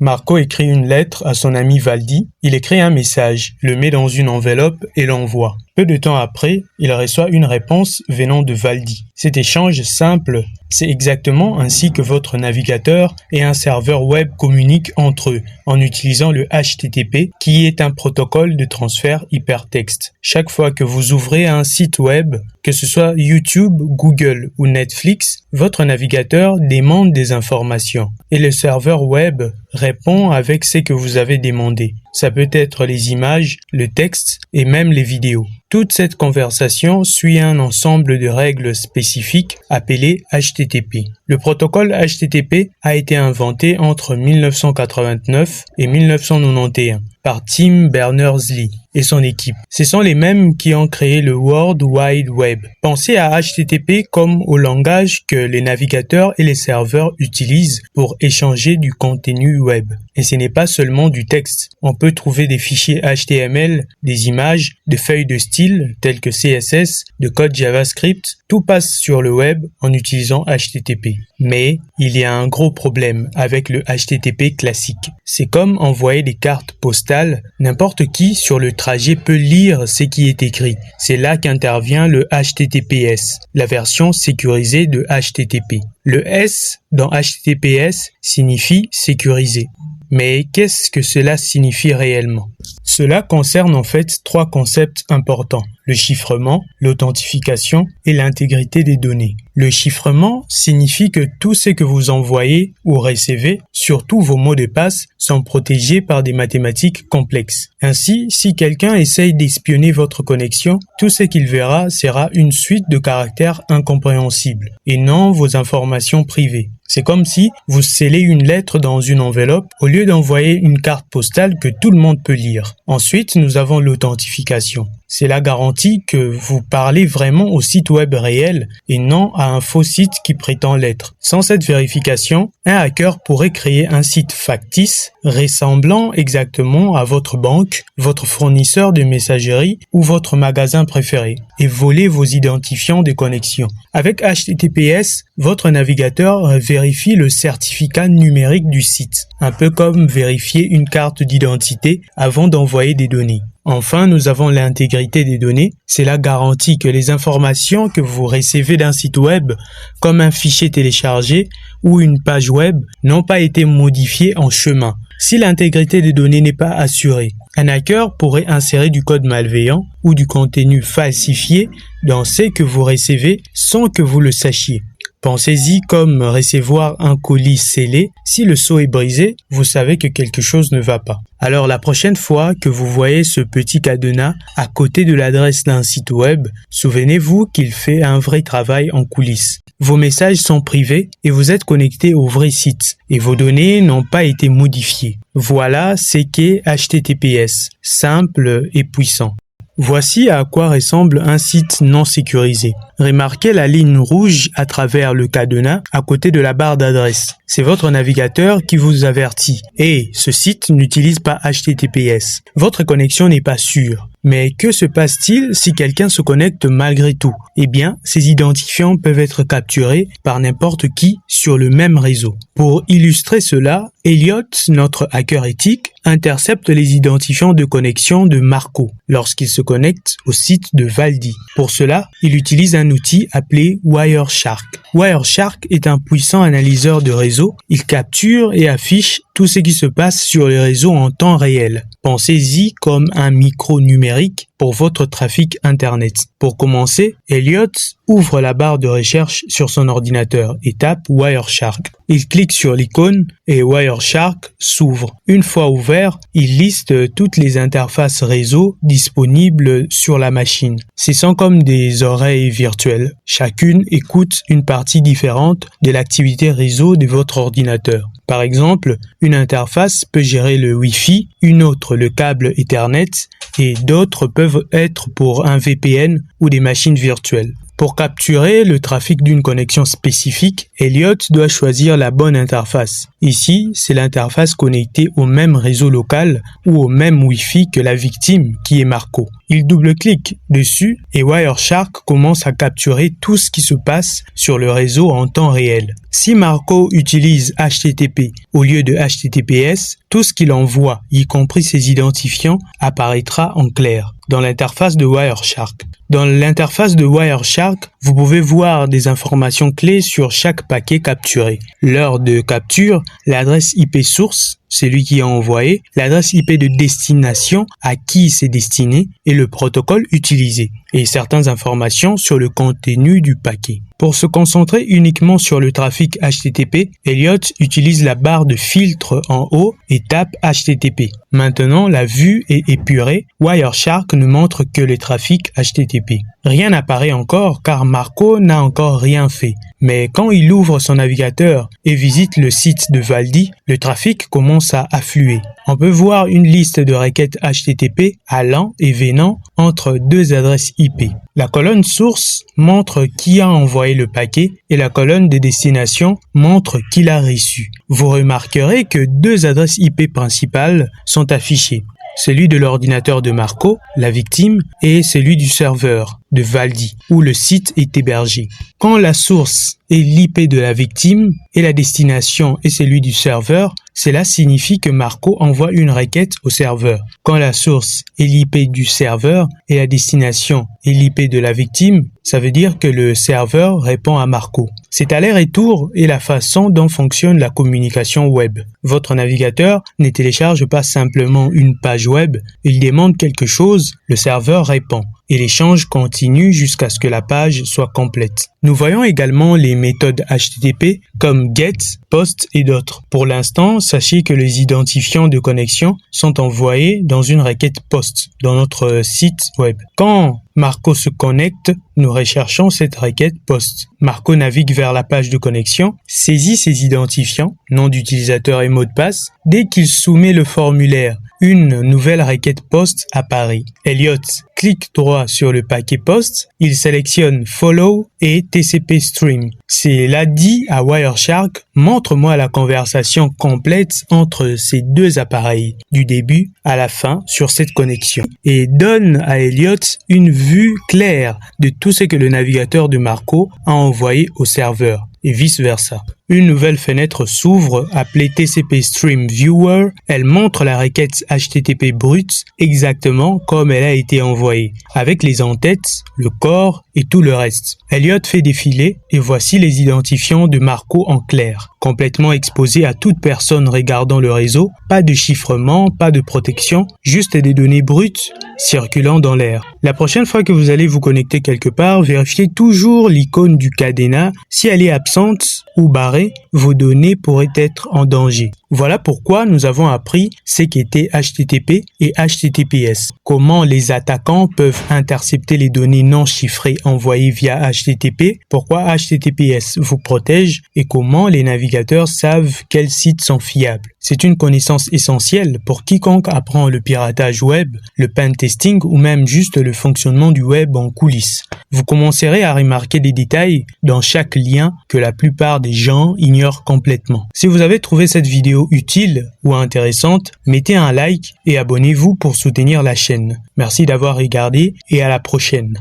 Marco écrit une lettre à son ami Valdi, il écrit un message, le met dans une enveloppe et l'envoie. Peu de temps après, il reçoit une réponse venant de Valdi. Cet échange simple, c'est exactement ainsi que votre navigateur et un serveur web communiquent entre eux en utilisant le HTTP qui est un protocole de transfert hypertexte. Chaque fois que vous ouvrez un site web, que ce soit YouTube, Google ou Netflix, votre navigateur demande des informations et le serveur web répond avec ce que vous avez demandé. Ça peut être les images, le texte et même les vidéos. Toute cette conversation suit un ensemble de règles spécifiques appelées HTTP. Le protocole HTTP a été inventé entre 1989 et 1991 par Tim Berners-Lee et son équipe. Ce sont les mêmes qui ont créé le World Wide Web. Pensez à HTTP comme au langage que les navigateurs et les serveurs utilisent pour échanger du contenu web. Et ce n'est pas seulement du texte. On peut trouver des fichiers HTML, des images, des feuilles de style telles que CSS, de code JavaScript. Tout passe sur le web en utilisant HTTP. Mais il y a un gros problème avec le HTTP classique. C'est comme envoyer des cartes postales. N'importe qui sur le trajet peut lire ce qui est écrit. C'est là qu'intervient le HTTPS, la version sécurisée de HTTP. Le S dans HTTPS signifie sécurisé. Mais qu'est-ce que cela signifie réellement? Cela concerne en fait trois concepts importants, le chiffrement, l'authentification et l'intégrité des données. Le chiffrement signifie que tout ce que vous envoyez ou recevez, surtout vos mots de passe, sont protégés par des mathématiques complexes. Ainsi, si quelqu'un essaye d'espionner votre connexion, tout ce qu'il verra sera une suite de caractères incompréhensibles et non vos informations privées. C'est comme si vous scellez une lettre dans une enveloppe au lieu d'envoyer une carte postale que tout le monde peut lire. Ensuite, nous avons l'authentification. C'est la garantie que vous parlez vraiment au site web réel et non à un faux site qui prétend l'être. Sans cette vérification, un hacker pourrait créer un site factice ressemblant exactement à votre banque, votre fournisseur de messagerie ou votre magasin préféré et voler vos identifiants de connexion. Avec HTTPS, votre navigateur vérifie le certificat numérique du site, un peu comme vérifier une carte d'identité avant d'envoyer des données. Enfin, nous avons l'intégrité des données. C'est la garantie que les informations que vous recevez d'un site web, comme un fichier téléchargé ou une page web, n'ont pas été modifiées en chemin. Si l'intégrité des données n'est pas assurée, un hacker pourrait insérer du code malveillant ou du contenu falsifié dans ce que vous recevez sans que vous le sachiez. Pensez-y comme recevoir un colis scellé. Si le sceau est brisé, vous savez que quelque chose ne va pas. Alors la prochaine fois que vous voyez ce petit cadenas à côté de l'adresse d'un site web, souvenez-vous qu'il fait un vrai travail en coulisses. Vos messages sont privés et vous êtes connecté au vrai site et vos données n'ont pas été modifiées. Voilà ce qu'est HTTPS, simple et puissant. Voici à quoi ressemble un site non sécurisé. Remarquez la ligne rouge à travers le cadenas à côté de la barre d'adresse. C'est votre navigateur qui vous avertit. Et ce site n'utilise pas HTTPS. Votre connexion n'est pas sûre. Mais que se passe-t-il si quelqu'un se connecte malgré tout? Eh bien, ces identifiants peuvent être capturés par n'importe qui sur le même réseau. Pour illustrer cela, Elliot, notre hacker éthique, intercepte les identifiants de connexion de Marco lorsqu'il se connecte au site de Valdi. Pour cela, il utilise un outil appelé Wireshark. Wireshark est un puissant analyseur de réseau. Il capture et affiche tout ce qui se passe sur les réseaux en temps réel. Pensez-y comme un micro numérique pour votre trafic Internet. Pour commencer, Elliot ouvre la barre de recherche sur son ordinateur et tape Wireshark. Il clique sur l'icône et Wireshark s'ouvre. Une fois ouvert, il liste toutes les interfaces réseau disponibles sur la machine. Ce sont comme des oreilles virtuelles. Chacune écoute une partie différente de l'activité réseau de votre ordinateur. Par exemple, une interface peut gérer le Wi-Fi, une autre le câble Ethernet et d'autres peuvent être pour un VPN ou des machines virtuelles. Pour capturer le trafic d'une connexion spécifique, Elliot doit choisir la bonne interface. Ici, c'est l'interface connectée au même réseau local ou au même Wi-Fi que la victime qui est Marco. Il double-clique dessus et Wireshark commence à capturer tout ce qui se passe sur le réseau en temps réel. Si Marco utilise HTTP au lieu de HTTPS, tout ce qu'il envoie, y compris ses identifiants, apparaîtra en clair dans l'interface de Wireshark. Dans l'interface de Wireshark, vous pouvez voir des informations clés sur chaque paquet capturé. L'heure de capture, l'adresse IP source, c'est lui qui a envoyé, l'adresse IP de destination, à qui c'est destiné, et le protocole utilisé, et certaines informations sur le contenu du paquet. Pour se concentrer uniquement sur le trafic HTTP, Elliot utilise la barre de filtre en haut et tape HTTP. Maintenant, la vue est épurée, Wireshark ne montre que les trafics HTTP. Rien n'apparaît encore car Marco n'a encore rien fait. Mais quand il ouvre son navigateur et visite le site de Valdi, le trafic commence à affluer. On peut voir une liste de requêtes HTTP allant et venant entre deux adresses IP. La colonne source montre qui a envoyé le paquet et la colonne de destination montre qui l'a reçu. Vous remarquerez que deux adresses IP principales sont affichées. Celui de l'ordinateur de Marco, la victime, et celui du serveur de Valdi, où le site est hébergé. Quand la source est l'IP de la victime et la destination est celui du serveur, cela signifie que Marco envoie une requête au serveur. Quand la source est l'IP du serveur et la destination est l'IP de la victime, ça veut dire que le serveur répond à Marco. C'est aller-retour et la façon dont fonctionne la communication web. Votre navigateur ne télécharge pas simplement une page web, il demande quelque chose, le serveur répond et l'échange continue jusqu'à ce que la page soit complète. Nous voyons également les méthodes HTTP comme GET, POST et d'autres. Pour l'instant, sachez que les identifiants de connexion sont envoyés dans une requête POST dans notre site web. Quand Marco se connecte, nous recherchons cette requête POST. Marco navigue vers la page de connexion, saisit ses identifiants, nom d'utilisateur et mot de passe. Dès qu'il soumet le formulaire, une nouvelle requête POST apparaît. Elliot clique droit sur le paquet POST, il sélectionne Follow et TCP Stream. Cela dit à Wireshark, montre-moi la conversation complète entre ces deux appareils, du début à la fin sur cette connexion, et donne à Elliot une vue claire de tout ce que le navigateur de Marco a envoyé au serveur, et vice-versa. Une nouvelle fenêtre s'ouvre appelée TCP Stream Viewer. Elle montre la requête HTTP brute exactement comme elle a été envoyée, avec les en-têtes, le corps et tout le reste. Elliot fait défiler et voici les identifiants de Marco en clair, complètement exposés à toute personne regardant le réseau. Pas de chiffrement, pas de protection, juste des données brutes circulant dans l'air. La prochaine fois que vous allez vous connecter quelque part, vérifiez toujours l'icône du cadenas. Si elle est absente ou barrée, vos données pourraient être en danger. Voilà pourquoi nous avons appris ce qu'était HTTP et HTTPS. Comment les attaquants peuvent intercepter les données non chiffrées envoyées via HTTP, pourquoi HTTPS vous protège et comment les navigateurs savent quels sites sont fiables. C'est une connaissance essentielle pour quiconque apprend le piratage web, le pentesting ou même juste le fonctionnement du web en coulisses. Vous commencerez à remarquer des détails dans chaque lien que la plupart des gens ignorent complètement. Si vous avez trouvé cette vidéo utile ou intéressante, mettez un like et abonnez-vous pour soutenir la chaîne. Merci d'avoir regardé et à la prochaine.